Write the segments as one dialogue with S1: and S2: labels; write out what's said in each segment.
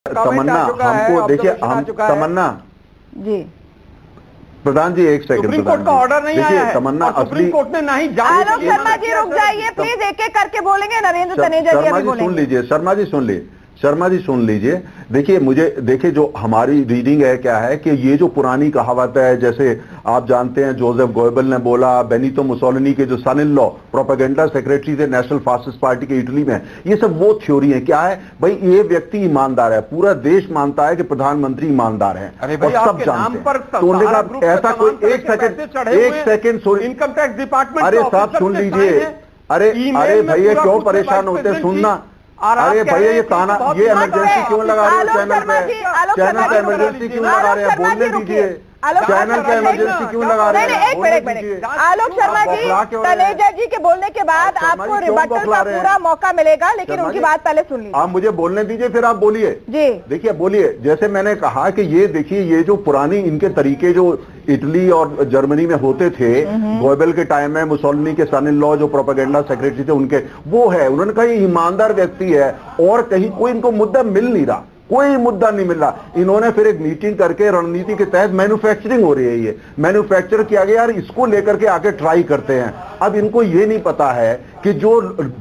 S1: तमन्ना हमको देखिए, हम तमन्ना
S2: जी
S1: प्रधान जी एक सेकंड,
S3: सुप्रीम कोर्ट का ऑर्डर नहीं आया है,
S1: तमन्ना
S3: सुप्रीम कोर्ट ने नहीं
S2: आलोक शर्मा जी रुक जाइए प्लीज, एक एक करके बोलेंगे। नरेंद्र तनेजा जी अभी बोलेंगे।
S1: सुन लीजिए शर्मा जी, शर्मा जी सुन लीजिए। देखिए जो हमारी रीडिंग है क्या है कि ये जो पुरानी कहावत है, जैसे आप जानते हैं जोसेफ गोएबल ने बोला, बेनितो मुसोलिनी के जो सन इन लॉ प्रोपेगेंडा सेक्रेटरी थे नेशनल फासिस्ट पार्टी के इटली में, ये सब वो थ्योरी है। क्या है भाई, ये व्यक्ति ईमानदार है, पूरा देश मानता है कि प्रधानमंत्री ईमानदार है और सब जानते हैं। तो उन्होंने कहा ऐसा कोई एक सेकंड
S3: इनकम टैक्स डिपार्टमेंट,
S1: अरे साहब सुन लीजिए, अरे भैया क्यों परेशान होते, सुनना। अरे भैया ये ताना, ये इमरजेंसी क्यों लगा रहे हो चैनल पे? चैनल पे इमरजेंसी क्यों लगा रहे हैं? बोलने दीजिए, चैनल पे इमरजेंसी क्यों लगा रहे हैं?
S2: एक मिनट आलोक शर्मा जी, तनेजा जी के बोलने के बाद आपको रिबटल का पूरा मौका मिलेगा, लेकिन उनकी बात पहले सुन लीजिए।
S1: आप मुझे बोलने दीजिए, फिर आप बोलिए
S2: जी।
S1: देखिए बोलिए, जैसे मैंने कहा कि ये देखिए, ये जो पुरानी इनके तरीके जो इटली और जर्मनी में होते थे गोएबल के टाइम में, मुसोलिनी के सन इन लॉ जो प्रोपेगेंडा सेक्रेटरी थे उनके, वो है। उन्होंने कहा ये ईमानदार व्यक्ति है और कहीं कोई इनको मुद्दा मिल नहीं रहा, कोई मुद्दा नहीं मिल रहा। इन्होंने फिर एक मीटिंग करके रणनीति के तहत मैन्युफैक्चरिंग हो रही है, ये मैन्युफैक्चर किया गया यार, इसको लेकर के आगे ट्राई करते हैं। अब इनको ये नहीं पता है कि जो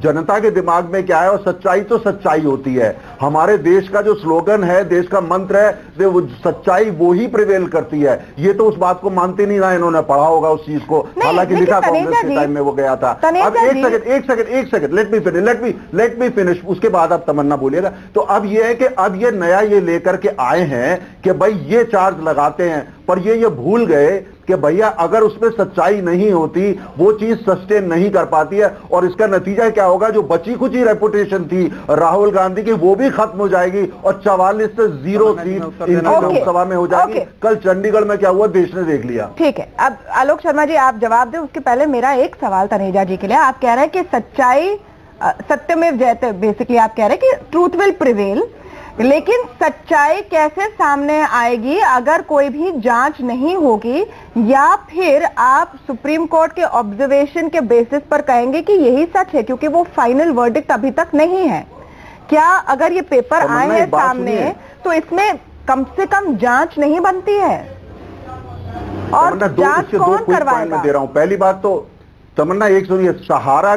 S1: जनता के दिमाग में क्या है, और सच्चाई तो सच्चाई होती है। हमारे देश का जो स्लोगन है, देश का मंत्र है, वो सच्चाई वो ही प्रिवेल करती है। ये तो उस बात को मानते नहीं ना, इन्होंने पढ़ा होगा उस चीज को, हालांकि लिखा कांग्रेस के टाइम में वो गया था। अब एक सेकंड लेट मी फिनिश, उसके बाद आप तमन्ना बोलिएगा। तो अब ये है कि अब ये नया ये लेकर के आए हैं कि भाई ये चार्ज लगाते हैं, पर ये भूल गए कि भैया अगर उसमें सच्चाई नहीं होती वो चीज सस्टेन नहीं कर पाती है, और इसका नतीजा क्या होगा, जो बची खुची रेपुटेशन थी राहुल गांधी की वो भी खत्म हो जाएगी और 44 से 0 सीट इनकी लोकसभा में हो जाएगी। कल चंडीगढ़ में क्या हुआ देश ने देख लिया।
S2: ठीक है, अब आलोक शर्मा जी आप जवाब दें, उसके पहले मेरा एक सवाल तनेजा जी के लिए। आप कह रहे हैं कि सच्चाई सत्यमेव जयते, बेसिकली आप कह रहे हैं कि ट्रूथ विल प्रिवेल, लेकिन सच्चाई कैसे सामने आएगी अगर कोई भी जांच नहीं होगी, या फिर आप सुप्रीम कोर्ट के ऑब्जर्वेशन के बेसिस पर कहेंगे कि यही सच है, क्योंकि वो फाइनल वर्डिक्ट अभी तक नहीं है। क्या अगर ये पेपर आए हैं सामने तो इसमें कम से कम जांच नहीं बनती है? और जांच कौन करवाएगा?
S1: दे रहा हूं। पहली बात तो तमन्ना एक सुनिए, सहारा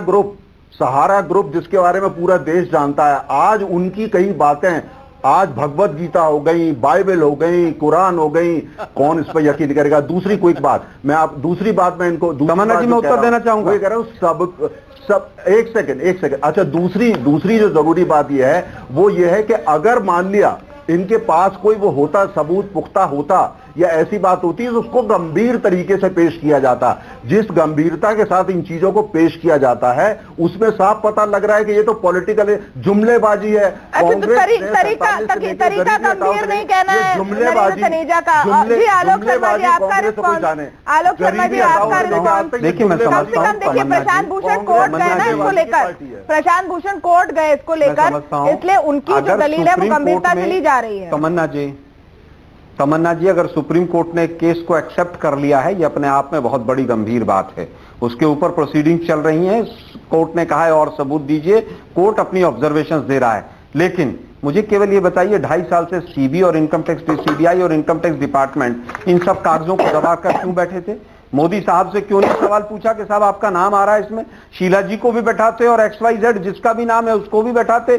S1: ग्रुप जिसके बारे में पूरा देश जानता है, आज उनकी कई बातें, आज भगवत गीता हो गई, बाइबल हो गई, कुरान हो गई, कौन इस पर यकीन करेगा? दूसरी दूसरी बात मैं इनको
S3: तमन्ना जी मैं उत्तर देना चाहूंगा,
S1: कह रहा हूं सब एक सेकंड। अच्छा, दूसरी जो जरूरी बात यह है वो ये है कि अगर मान लिया इनके पास कोई वो होता, सबूत पुख्ता होता या ऐसी बात होती है तो उसको गंभीर तरीके से पेश किया जाता। जिस गंभीरता के साथ इन चीजों को पेश किया जाता है उसमें साफ पता लग रहा है कि ये तो पॉलिटिकल जुमलेबाजी है।
S2: तरीका गंभीर नहीं कहना है
S1: जुमलेबाजी
S2: तनेजा का। जी आलोक शर्मा जी आपका रिस्पॉन्स, आलोक शर्मा जी आपका रिस्पॉन्स।
S3: देखिए मैं समझता हूं,
S2: देखिए प्रशांत भूषण कोर्ट गए ना इसको लेकर, प्रशांत भूषण कोर्ट गए इसको लेकर, इसलिए उनकी जो दलील है वो गंभीरता से ली जा रही है।
S3: तमन्ना जी अगर सुप्रीम कोर्ट ने केस को एक्सेप्ट कर लिया है, ये अपने आप में बहुत बड़ी गंभीर बात है। उसके ऊपर प्रोसीडिंग चल रही हैं, कोर्ट ने कहा है और सबूत दीजिए, कोर्ट अपनी ऑब्जर्वेशंस दे रहा है। लेकिन मुझे केवल ये बताइए, 2.5 साल से सीबीआई और इनकम टैक्स डिपार्टमेंट इन सब कागजों को दबाकर क्यों बैठे थे? मोदी साहब से क्यों नहीं सवाल पूछा कि साहब आपका नाम आ रहा है इसमें? शीला जी को भी बैठाते और XYZ जिसका भी नाम है उसको भी बैठाते।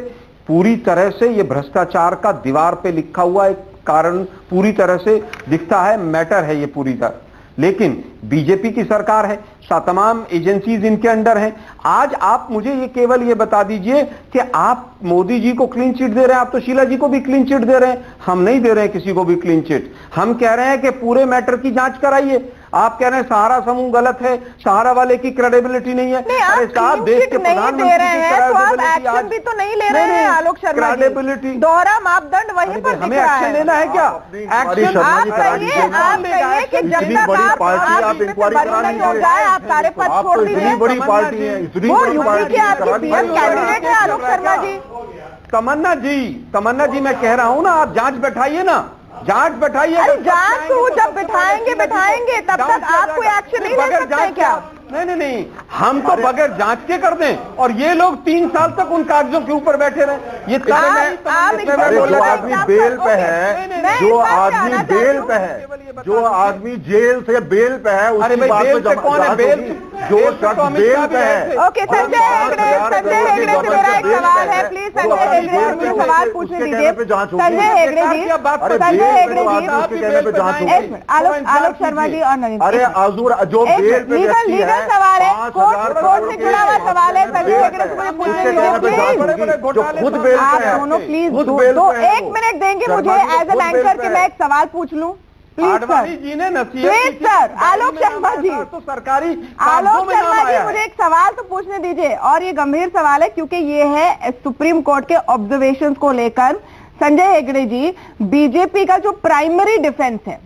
S3: पूरी तरह से ये भ्रष्टाचार का दीवार पे लिखा हुआ एक कारण पूरी तरह से दिखता है, मैटर है ये पूरी तरह। लेकिन बीजेपी की सरकार है, तमाम एजेंसीज इनके अंडर हैं। आज आप मुझे ये केवल ये बता दीजिए कि आप मोदी जी को क्लीन चिट दे रहे हैं, आप तो शीला जी को भी क्लीन चिट दे रहे हैं, हम नहीं दे रहे हैं किसी को भी क्लीन चिट। हम कह रहे हैं कि पूरे मैटर की जांच कराइए। आप कह रहे हैं सहारा समूह गलत है, सहारा वाले की क्रेडिबिलिटी नहीं है।
S2: अरे साहब, देश के प्रधानमंत्री की एक्शन भी तो नहीं ले रहे हैं आलोक शर्मा जी। क्रेडिबिलिटी दोहरा मापदंड वहीं पर
S3: हमें एक्शन लेना है क्या?
S2: एक्शन आप कहिए कि जनता का आप सारे पद छोड़ दीजिए।
S1: इतनी बड़ी पार्टी है, इतनी बड़ी पार्टी
S2: है, आपकी पीएम कैंडिडेट है आलोक शर्मा जी।
S3: तमन्ना जी मैं कह रहा हूं ना, आप जांच बैठाइए ना, जांच बैठाइए।
S2: जांच जब बैठाएंगे तब तक आप कोई एक्शन नहीं ले सकते क्या?
S3: नहीं, हम तो बगैर जांच के कर दें और ये लोग 3 साल तक उन कागजों के ऊपर बैठे रहे। ये
S1: जो आदमी बेल पे है, जो आदमी बेल पे है, जो आदमी जेल से बेल पे है, उसकी बात पे
S3: कौन है? बेल
S1: जो शख्स बेल पे है।
S2: ओके, संजय हेगड़े से मेरा एक सवाल है, प्लीज संजय हेगड़े मुझे सवाल पूछने दीजिए। संजय हेगड़े जी, आलोक शर्मा जी और नरेंद्र,
S1: अरे आजूर जो बेल पे
S2: लीगल सवाल है, कोर्ट से जुड़ा हुआ सवाल है, संजय हेगड़े से मुझे पूछने दीजिए प्लीज। आप दोनों प्लीज दो 1 मिनट देंगे मुझे एज एन एंकर कि मैं एक सवाल पूछ लूं प्लीज सर। आलोक शर्मा जी,
S3: तो सरकारी
S2: आलोक शर्मा जी मुझे एक सवाल तो पूछने दीजिए, और ये गंभीर सवाल है क्योंकि ये है सुप्रीम कोर्ट के ऑब्जर्वेशंस को लेकर। संजय हेगड़े जी, बीजेपी का जो प्राइमरी डिफेंस है,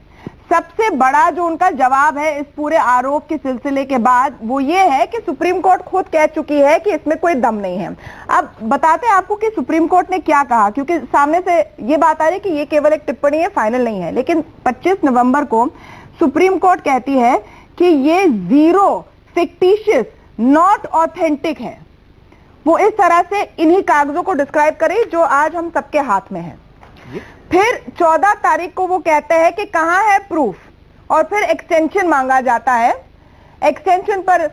S2: सबसे बड़ा जो उनका जवाब है इस पूरे आरोप के सिलसिले के बाद, वो ये है कि सुप्रीम कोर्ट खुद कह चुकी है कि इसमें कोई दम नहीं है। अब बताते हैं आपको कि सुप्रीम कोर्ट ने क्या कहा, क्योंकि सामने से ये बात आ रही है कि ये केवल एक टिप्पणी है, फाइनल नहीं है। लेकिन 25 नवंबर को सुप्रीम कोर्ट कहती है कि ये जीरो, फिक्टिशियस, नॉट ऑथेंटिक है। वो इस तरह से इन्हीं कागजों को डिस्क्राइब करी जो आज हम सबके हाथ में है। फिर 14 तारीख को वो कहते हैं कि कहां है प्रूफ, और फिर एक्सटेंशन मांगा जाता है। एक्सटेंशन पर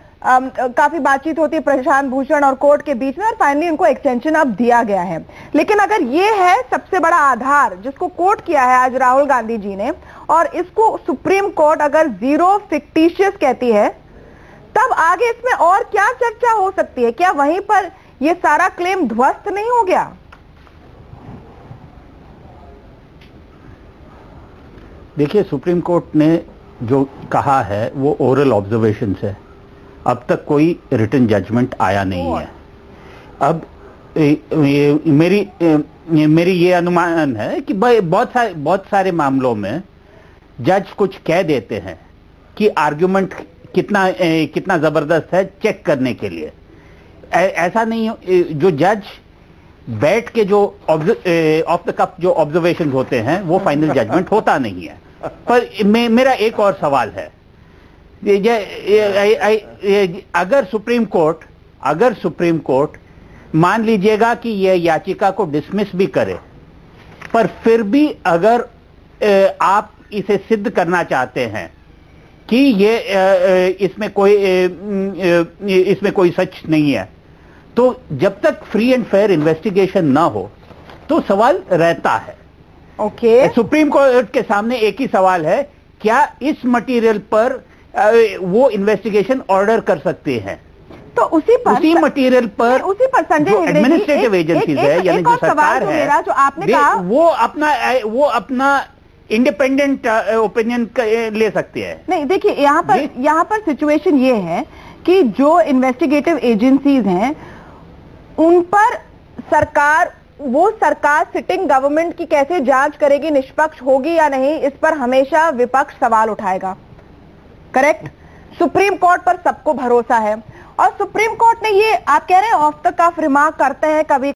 S2: काफी बातचीत होती है प्रशांत भूषण और कोर्ट के बीच में, और फाइनली उनको एक्सटेंशन अब दिया गया है। लेकिन अगर ये है सबसे बड़ा आधार जिसको कोट किया है आज राहुल गांधी जी ने, और इसको सुप्रीम कोर्ट अगर जीरो फिक्टिशियस कहती है, तब आगे इसमें और क्या चर्चा हो सकती है? क्या वहीं पर यह सारा क्लेम ध्वस्त नहीं हो गया?
S4: देखिए, सुप्रीम कोर्ट ने जो कहा है वो ओरल ऑब्जर्वेशन है, अब तक कोई रिटन जजमेंट आया नहीं है। अब मेरी ये अनुमान है कि बहुत सारे मामलों में जज कुछ कह देते हैं कि आर्ग्यूमेंट कितना जबरदस्त है चेक करने के लिए। ऐसा नहीं, जो जज बैठ के जो ऑफ द कफ जो ऑब्जर्वेशन होते हैं वो फाइनल जजमेंट होता नहीं है। पर मेरा एक और सवाल है, अगर सुप्रीम कोर्ट मान लीजिएगा कि यह याचिका को डिसमिस भी करे, पर फिर भी अगर आप इसे सिद्ध करना चाहते हैं कि ये इसमें कोई सच नहीं है, तो जब तक फ्री एंड फेयर इन्वेस्टिगेशन ना हो तो सवाल रहता है।
S2: ओके,
S4: सुप्रीम कोर्ट के सामने एक ही सवाल है, क्या इस मटेरियल पर वो इन्वेस्टिगेशन ऑर्डर कर सकते हैं?
S2: तो उसी
S4: मटेरियल पर
S2: संजय
S4: एडमिनिस्ट्रेटिव एजेंसीज है, यानी जो सरकार है,
S2: जो आपने कहा
S4: वो अपना इंडिपेंडेंट ओपिनियन ले सकते हैं।
S2: नहीं, देखिए यहाँ पर सिचुएशन ये है कि जो इन्वेस्टिगेटिव एजेंसीज हैं उन पर सरकार सिटिंग गवर्नमेंट की कैसे जांच करेगी, निष्पक्ष होगी या नहीं, इस पर हमेशा विपक्ष सवाल उठाएगा। करेक्ट? सुप्रीम कोर्ट पर सबको भरोसा है, और सुप्रीम कोर्ट ने ये, आप कह रहे हैं ऑफ द कफ रिमार्क करते हैं कभी